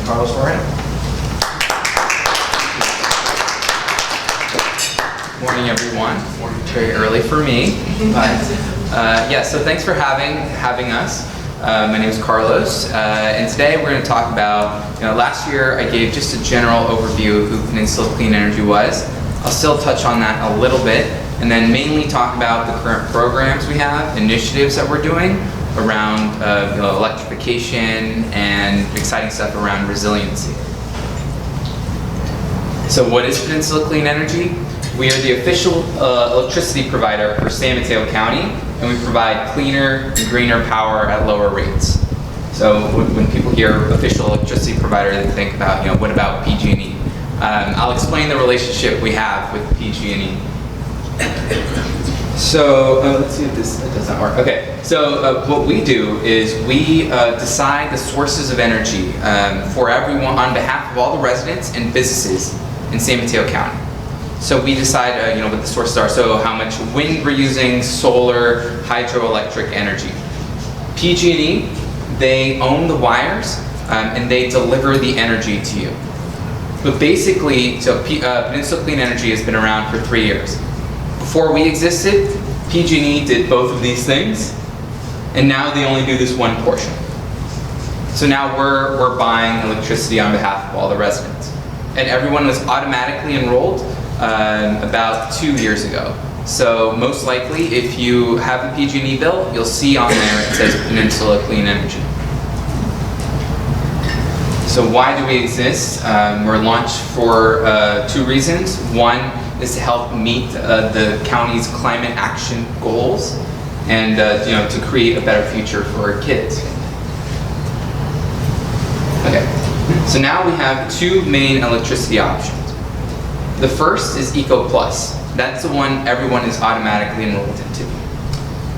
Carlos Moreno. Morning, everyone. Very early for me, but yeah. So thanks for having us. My name is Carlos, and today we're going to talk about. Last year I gave just a general overview of who Peninsula Clean Energy was. I'll still touch on that a little bit, and then mainly talk about the current programs we have, initiatives that we're doing around electrification and exciting stuff around resiliency. So what is Peninsula Clean Energy? We are the official electricity provider for San Mateo County, and we provide cleaner and greener power at lower rates. So when people hear official electricity provider, they think about, what about PG&E? I'll explain the relationship we have with PG&E. So let's see if this doesn't work. Okay, so what we do is we decide the sources of energy for everyone on behalf of all the residents and businesses in San Mateo County. So we decide what the sources are, so how much wind we're using, solar, hydroelectric energy. PG&E, they own the wires and they deliver the energy to you. But basically, Peninsula Clean Energy has been around for 3 years. Before we existed, PG&E did both of these things, and now they only do this one portion. So now we're buying electricity on behalf of all the residents. And everyone was automatically enrolled about 2 years ago. So most likely, if you have a PG&E bill, you'll see on there it says Peninsula Clean Energy. So why do we exist? We're launched for 2 reasons. One is to help meet the county's climate action goals, and to create a better future for our kids. Okay, so now we have 2 main electricity options. The first is Eco Plus. That's the one everyone is automatically enrolled into.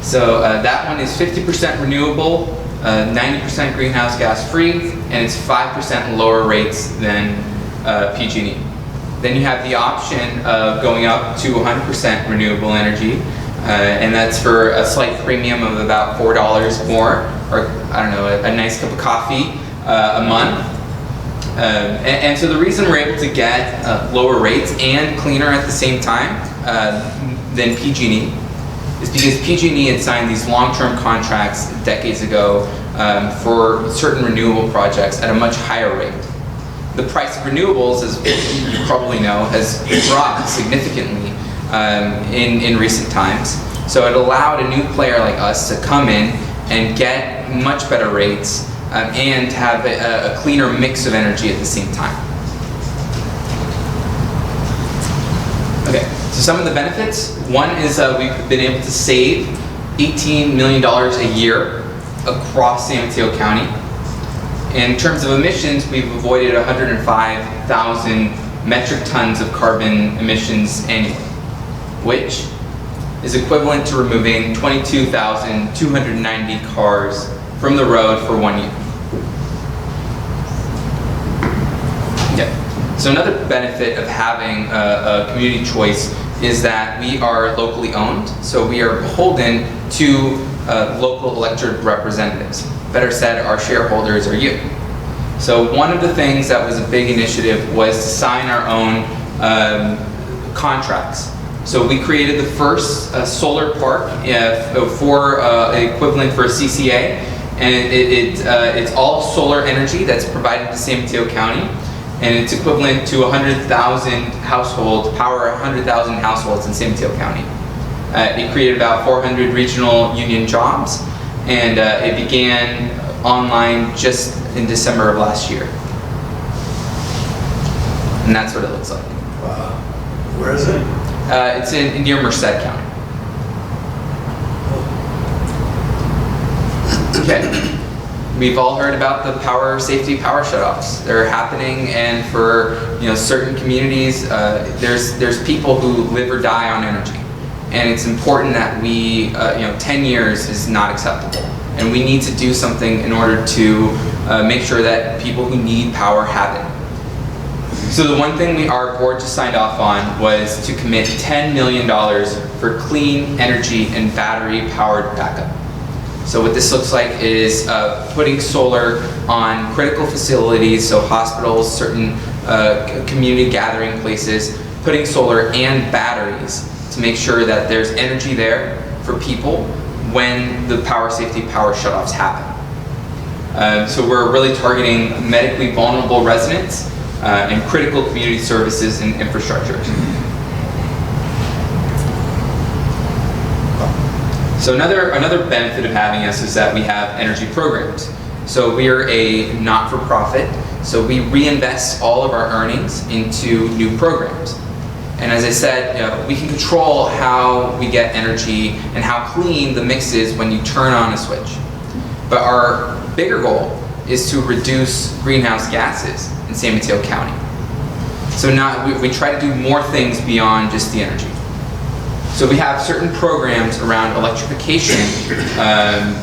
So that one is 50% renewable, 90% greenhouse gas free, and it's 5% lower rates than PG&E. Then you have the option of going up to 100% renewable energy, and that's for a slight premium of about $4 more, or I don't know, a nice cup of coffee a month. And so the reason we're able to get lower rates and cleaner at the same time than PG&E is because PG&E had signed these long-term contracts decades ago for certain renewable projects at a much higher rate. The price of renewables, as you probably know, has dropped significantly in recent times. So it allowed a new player like us to come in and get much better rates and have a cleaner mix of energy at the same time. Okay, so some of the benefits. One is we've been able to save $18 million a year across San Mateo County. In terms of emissions, we've avoided 105,000 metric tons of carbon emissions annually, which is equivalent to removing 22,290 cars from the road for 1 year. Okay. So another benefit of having a community choice is that we are locally owned, so we are beholden to local elected representatives. Better said, our shareholders are you. So one of the things that was a big initiative was to sign our own contracts. So we created the first solar park for equivalent for a CCA, and it's all solar energy that's provided to San Mateo County, and it's equivalent to 100,000 households, power 100,000 households in San Mateo County. It created about 400 regional union jobs, and it began online just in December of last year. And that's what it looks like. Wow. Where is it? It's in near Merced County. Okay. We've all heard about the power shutoffs. They're happening, and for certain communities, there's people who live or die on energy. And it's important that we, 10 years is not acceptable. And we need to do something in order to make sure that people who need power have it. So the one thing our board just signed off on was to commit $10 million for clean energy and battery-powered backup. So what this looks like is putting solar on critical facilities, so hospitals, certain community gathering places, putting solar and batteries to make sure that there's energy there for people when the power shutoffs happen. So we're really targeting medically vulnerable residents and critical community services and infrastructures. So another benefit of having us is that we have energy programs. So we are a not-for-profit, so we reinvest all of our earnings into new programs. And as I said, we can control how we get energy and how clean the mix is when you turn on a switch. But our bigger goal is to reduce greenhouse gases in San Mateo County. So now we try to do more things beyond just the energy. So we have certain programs around electrification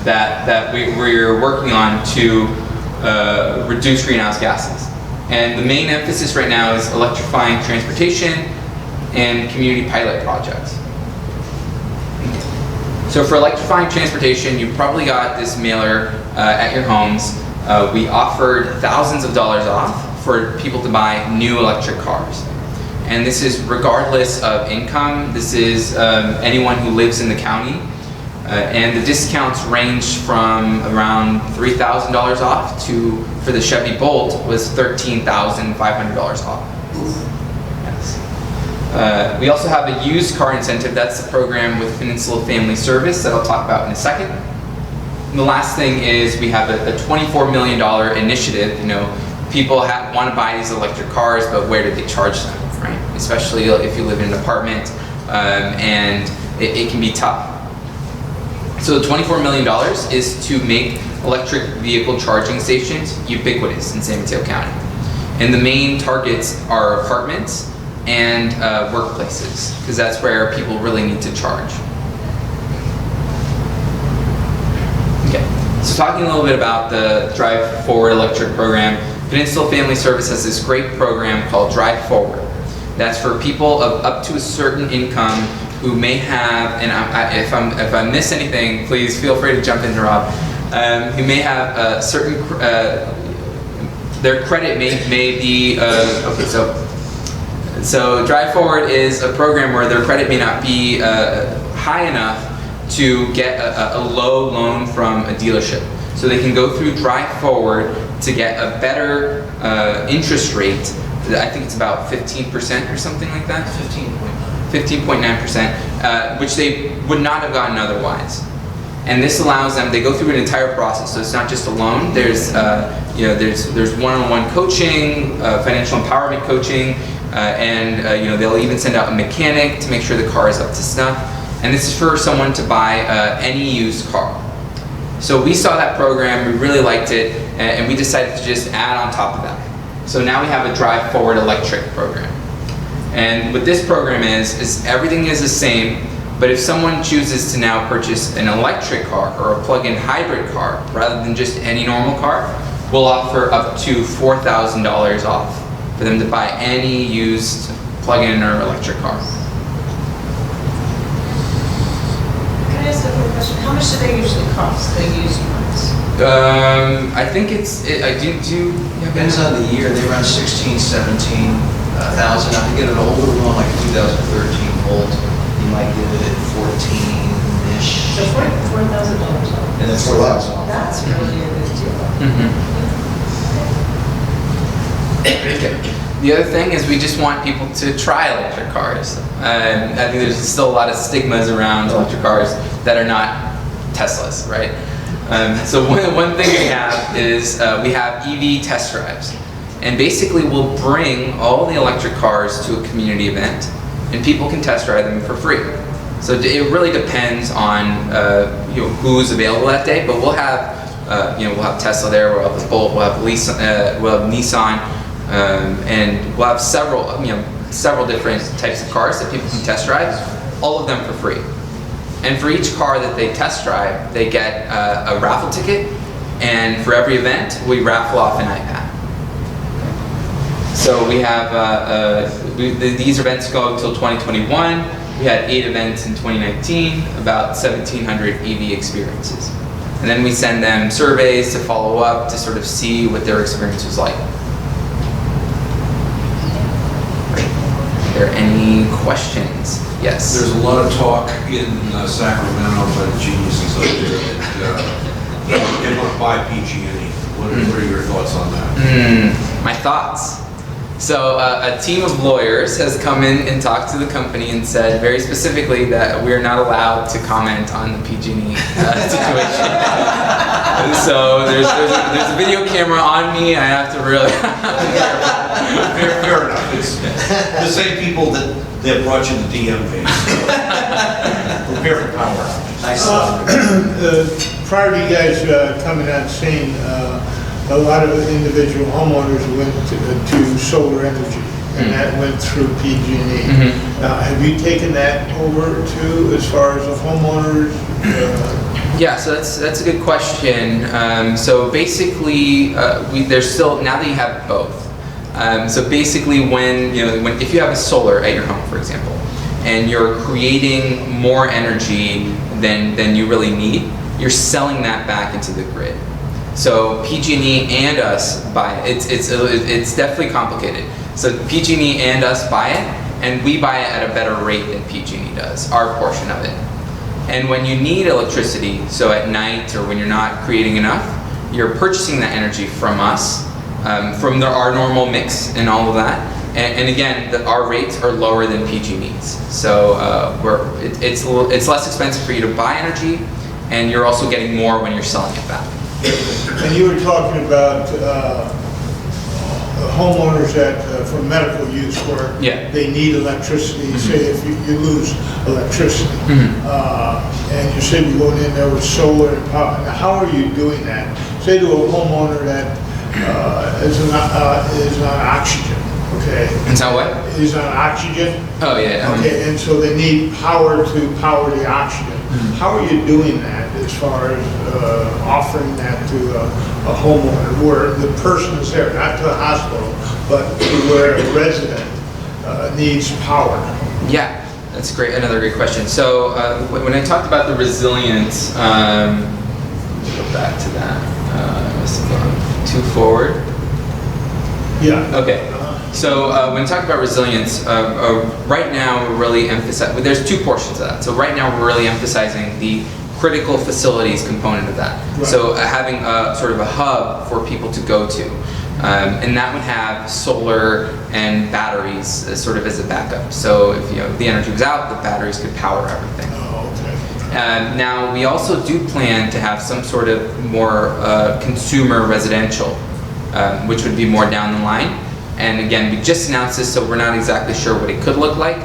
that we're working on to reduce greenhouse gases. And the main emphasis right now is electrifying transportation and community pilot projects. So for electrifying transportation, you probably got this mailer at your homes. We offered thousands of dollars off for people to buy new electric cars. And this is regardless of income. This is anyone who lives in the county. And the discounts range from around $3,000 off to, for the Chevy Bolt, was $13,500 off. Yes. We also have a used car incentive. That's the program with Peninsula Family Service that I'll talk about in a second. And the last thing is we have a $24 million initiative. You know, people want to buy these electric cars, but where do they charge them? Right? Especially if you live in an apartment, and it can be tough. So the $24 million is to make electric vehicle charging stations ubiquitous in San Mateo County. And the main targets are apartments and workplaces, because that's where people really need to charge. Okay, so talking a little bit about the Drive Forward electric program, Peninsula Family Service has this great program called Drive Forward. That's for people of up to a certain income who may have, and if I miss anything, please feel free to jump in, Rob. Who may have a certain, their credit may be, okay, so Drive Forward is a program where their credit may not be high enough to get a low loan from a dealership. So they can go through Drive Forward to get a better interest rate. I think it's about 15% or something like that. 15.9%, which they would not have gotten otherwise. And this allows them, they go through an entire process, so it's not just a loan. There's there's one-on-one coaching, financial empowerment coaching, and they'll even send out a mechanic to make sure the car is up to snuff. And this is for someone to buy any used car. So we saw that program, we really liked it, and we decided to just add on top of that. So now we have a Drive Forward electric program. And what this program is everything is the same, but if someone chooses to now purchase an electric car or a plug-in hybrid car rather than just any normal car, we'll offer up to $4,000 off for them to buy any used plug-in or electric car. Can I ask a quick question? How much do they usually cost, the used ones? I think I do. Depends on the year. They run 16, 17,000. Now to get an older one like a 2013 Volt, you might get it at 14-ish. So $4,000 off. And then 4,000 off. That's really a good deal. Okay. The other thing is we just want people to try electric cars. I think there's still a lot of stigmas around electric cars that are not Teslas, right? So one thing we have is we have EV test drives. And basically we'll bring all the electric cars to a community event and people can test drive them for free. So it really depends on who's available that day, but we'll have we'll have Tesla there, we'll have the Bolt, we'll have Nissan, and we'll have several different types of cars that people can test drive, all of them for free. And for each car that they test drive, they get a raffle ticket, and for every event, we raffle off an iPad. So we have, these events go until 2021. We had 8 events in 2019, about 1,700 EV experiences. And then we send them surveys to follow up to sort of see what their experience was like. Great. Are there any questions? Yes. There's a lot of talk in Sacramento by the geniuses out there that they want to buy PG&E. What are your thoughts on that? My thoughts. So a team of lawyers has come in and talked to the company and said very specifically that we are not allowed to comment on the PG&E situation. So there's a video camera on me. I have to really. Fair enough. It's the same people that brought you the DMV. Prepare for power outages. Prior to you guys coming on scene, a lot of individual homeowners went to solar energy, and that went through PG&E. Have you taken that over too, as far as the homeowners? Yeah, so that's a good question. So basically, there's still, now that you have both. So basically, if you have a solar at your home, for example, and you're creating more energy than you really need, you're selling that back into the grid. So PG&E and us buy it. It's definitely complicated. So PG&E and us buy it, and we buy it at a better rate than PG&E does, our portion of it. And when you need electricity, so at night or when you're not creating enough, you're purchasing that energy from us, from our normal mix and all of that. And again, our rates are lower than PG&E's. So it's less expensive for you to buy energy, and you're also getting more when you're selling it back. And you were talking about homeowners that for medical use where they need electricity. Say if you lose electricity, and you said you're going in there with solar and power. Now, how are you doing that? Say to a homeowner that is on oxygen. Okay. Is that what? Is on oxygen. Oh yeah. Okay, and so they need power to power the oxygen. How are you doing that as far as offering that to a homeowner where the person is there, not to a hospital, but to where a resident needs power? Yeah. That's great. Another great question. So when I talked about the resilience, let me go back to that. Let's go too forward. Yeah. Okay. So when I talk about resilience, right now we're really emphasizing, there's two portions of that. So right now we're really emphasizing the critical facilities component of that. Right. So having a sort of a hub for people to go to. And that would have solar and batteries sort of as a backup. So if the energy was out, the batteries could power everything. Oh, okay. Now we also do plan to have some sort of more consumer residential, which would be more down the line. And again, we just announced this, so we're not exactly sure what it could look like.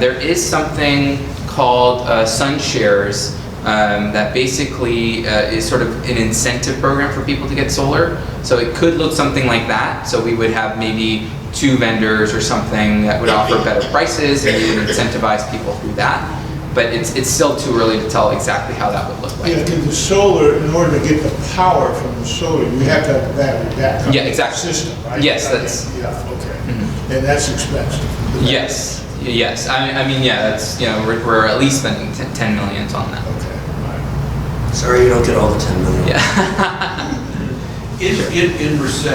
There is something called Sun Shares that basically is sort of an incentive program for people to get solar. So it could look something like that. So we would have maybe 2 vendors or something that would offer better prices, and we would incentivize people through that. But it's still too early to tell exactly how that would look like. Yeah, because the solar, in order to get the power from the solar, you have to have a battery backup system, right? Yes, that's. Yeah, okay. And that's expensive. Yes. I mean, yeah, that's, we're at least spending 10 million on that. Okay, right. Sorry you don't get all the 10 million. Yeah. In Merced,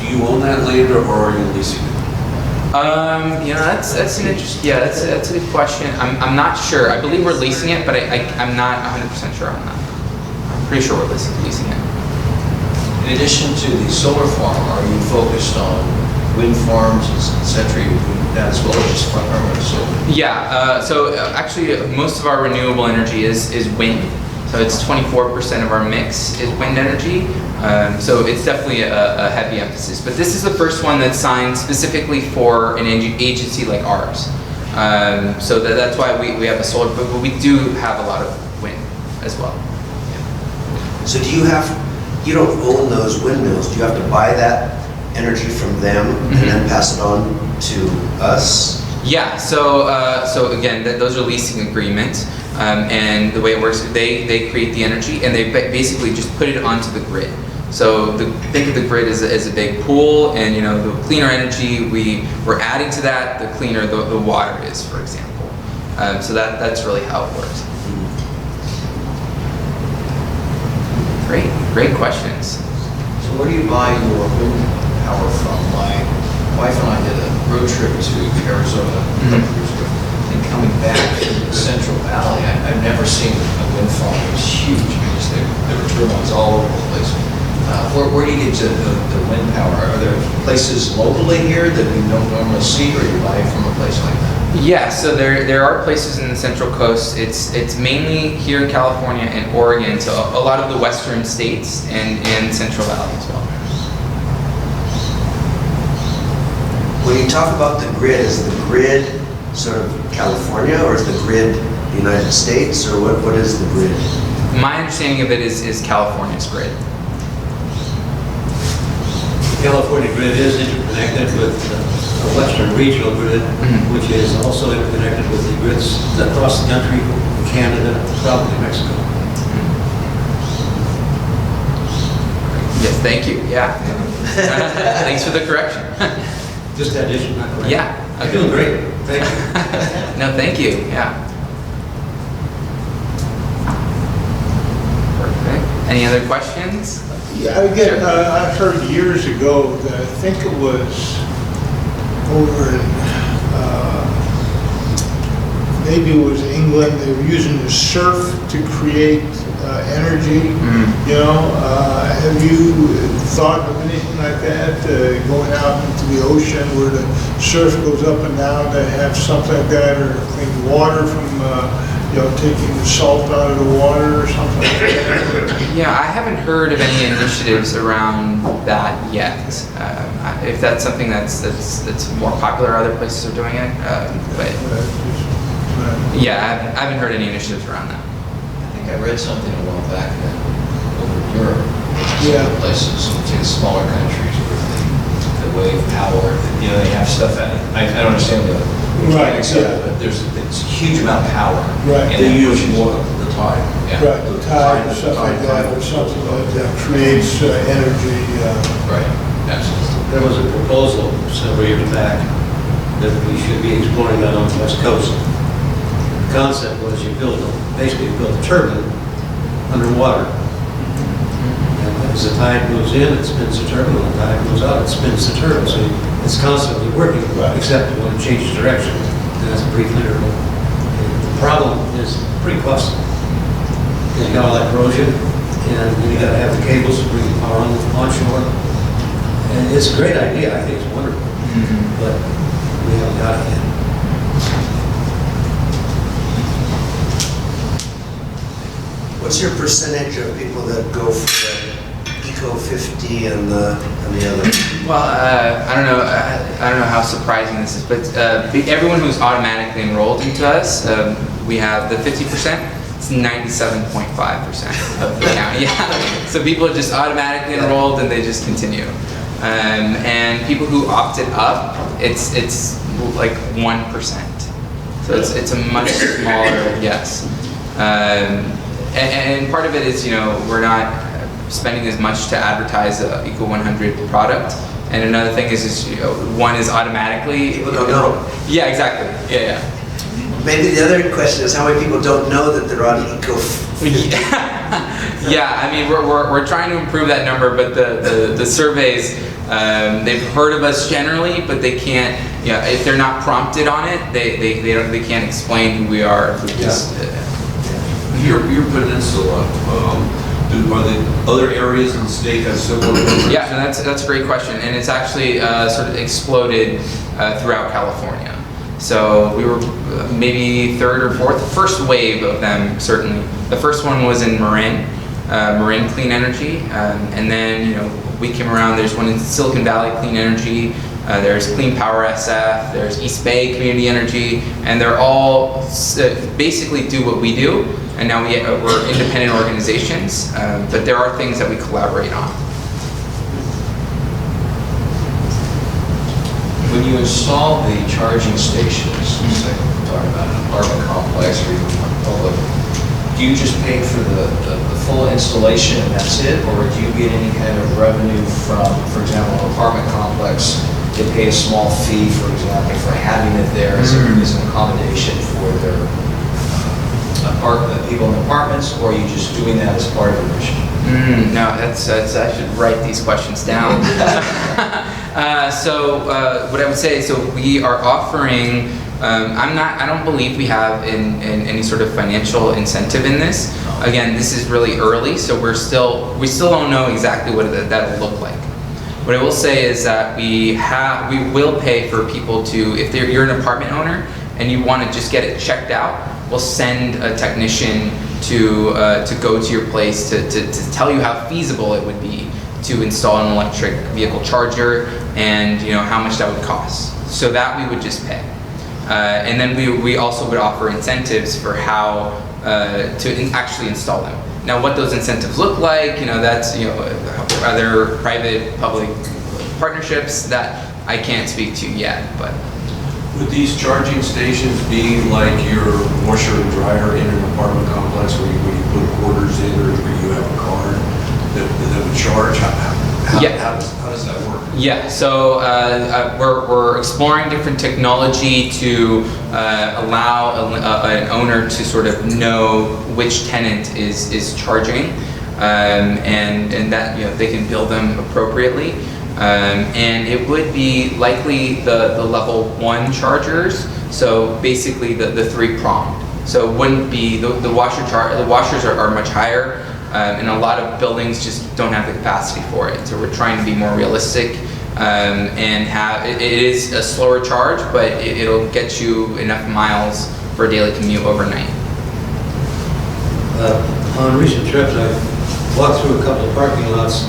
do you own that land or are you leasing it? That's an interesting. Yeah, that's a good question. I'm not sure. I believe we're leasing it, but I'm not 100% sure on that. I'm pretty sure we're leasing it. In addition to the solar farm, are you focused on wind farms, etc., as well as just primarily solar? Yeah. So actually, most of our renewable energy is wind. So it's 24% of our mix is wind energy. So it's definitely a heavy emphasis. But this is the first one that's signed specifically for an agency like ours. So that's why we have a solar, but we do have a lot of wind as well. So you don't own those windmills, do you have to buy that energy from them and then pass it on to us? Yeah, so again, those are leasing agreements. And the way it works, they create the energy and they basically just put it onto the grid. So think of the grid as a big pool, and the cleaner energy we're adding to that, the cleaner the water is, for example. So that's really how it works. Great questions. So where do you buy your wind power from? My wife and I did a road trip to Arizona a couple years ago, and coming back to the Central Valley, I've never seen a wind farm. It was huge because there were turbines all over the place. Where do you get to the wind power? Are there places locally here that we don't normally see, or you buy it from a place like that? Yeah, so there are places in the Central Coast. It's mainly here in California and Oregon, so a lot of the western states and Central Valley as well. When you talk about the grid, is the grid sort of California, or is the grid the United States, or what is the grid? My understanding of it is California's grid. California grid is interconnected with the Western Regional Grid, which is also interconnected with the grids across the country, Canada, probably Mexico. Yes, thank you. Yeah. Thanks for the correction. Just addition, not correct. Yeah. You're doing great. Thank you. No, thank you. Yeah. Perfect. Any other questions? Yeah, again, I heard years ago that I think it was over in, maybe it was England, they were using the surf to create energy, you know. Have you thought of anything like that, going out into the ocean where the surf goes up and down, to have something like that, or clean water from, you know, taking the salt out of the water or something like that? Yeah, I haven't heard of any initiatives around that yet. If that's something that's more popular, other places are doing it. But yeah, I haven't heard any initiatives around that. I think I read something a while back that over in Europe, Yeah. some places, particularly smaller countries, where the wave power, you know, they have stuff at it. I don't understand the Right, mechanics of it, yeah. but there's a huge amount of power. Right. in They that use ocean. more the tide. Yeah. Right, the tide and stuff like that, or something that creates energy. Right, absolutely. There was a proposal several years back that we should be exploring that on the West Coast. The concept was basically build a turbine underwater. And as the tide moves in, it spins the turbine. When the tide moves out, it spins the turbine. So it's constantly working, Right. except when it changes direction. And that's a brief interval. The problem is pretty costly. Because you got all that corrosion, and then you got to have the cables to bring the power onshore. And it's a great idea. I think it's wonderful. But we haven't got it yet. What's your percentage of people that go for the Eco 50 and the other? Well, I don't know how surprising this is, but everyone who's automatically enrolled into us, we have the 50%. It's 97.5% of the count. Yeah, so people are just automatically enrolled and they just continue. And people who opted up, it's like 1%. So it's a much smaller yes. And part of it is, you know, we're not spending as much to advertise the Eco 100 product. And another thing is you know, one is automatically. People don't know. Yeah, exactly. Yeah. Maybe the other question is how many people don't know that they're on Eco 50? Yeah, I mean, we're trying to improve that number, but the surveys, they've heard of us generally, but they can't, you know, if they're not prompted on it, they can't explain who we are. Your peninsula, are the other areas in the state have similar numbers? Yeah, no, that's a great question, and it's actually sort of exploded throughout California. So we were maybe third or fourth, first wave of them certainly. The first one was in Moreno Clean Energy, and then you know we came around. There's one in Silicon Valley Clean Energy. There's Clean Power SF. There's East Bay Community Energy, and they're all basically do what we do. And now we're independent organizations, but there are things that we collaborate on. When you install the charging stations, say we're talking about an apartment complex or even one public, do you just pay for the full installation and that's it? Or do you get any kind of revenue from, for example, an apartment complex, they pay a small fee, for example, for having it there as an accommodation for their people in apartments, or are you just doing that as part of the mission? No, that's I should write these questions down. What I would say, so we are offering. I don't believe we have in any sort of financial incentive in this. Again, this is really early, so we still don't know exactly what that'll look like. What I will say is that we will pay for people to, if you're an apartment owner and you want to just get it checked out, we'll send a technician to go to your place to tell you how feasible it would be to install an electric vehicle charger and how much that would cost. So that we would just pay. And then we also would offer incentives for how to actually install them. Now, what those incentives look like, that's other private public partnerships that I can't speak to yet, but. Would these charging stations be like your washer and dryer in an apartment complex where you put quarters in, or where you have a card that would charge? How does that work? Yeah, so we're exploring different technology to allow an owner to sort of know which tenant is charging, and that they can bill them appropriately. And it would be likely the level 1 chargers, so basically the 3-pronged. So it wouldn't be the washers are much higher, and a lot of buildings just don't have the capacity for it. So we're trying to be more realistic, and it is a slower charge, but it'll get you enough miles for a daily commute overnight. On recent trips, I've walked through a couple of parking lots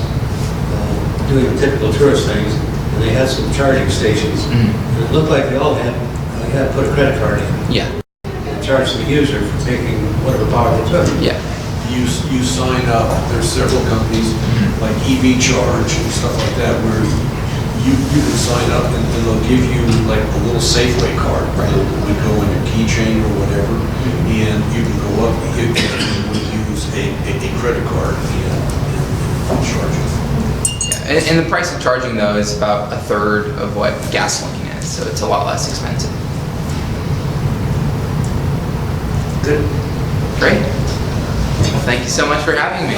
doing the typical tourist things, and they had some charging stations. And it looked like they had to put a credit card in. Yeah. And charge the user for taking whatever power they took. Yeah. You sign up, there's several companies like EV Charge and stuff like that where you can sign up and they'll give you like a little Safeway card that would go in your keychain or whatever, and you can go up and use a credit card and charge it. And the price of charging, though, is about 1/3 of what gasoline is, so it's a lot less expensive. Good. Great. Well, thank you so much for having me.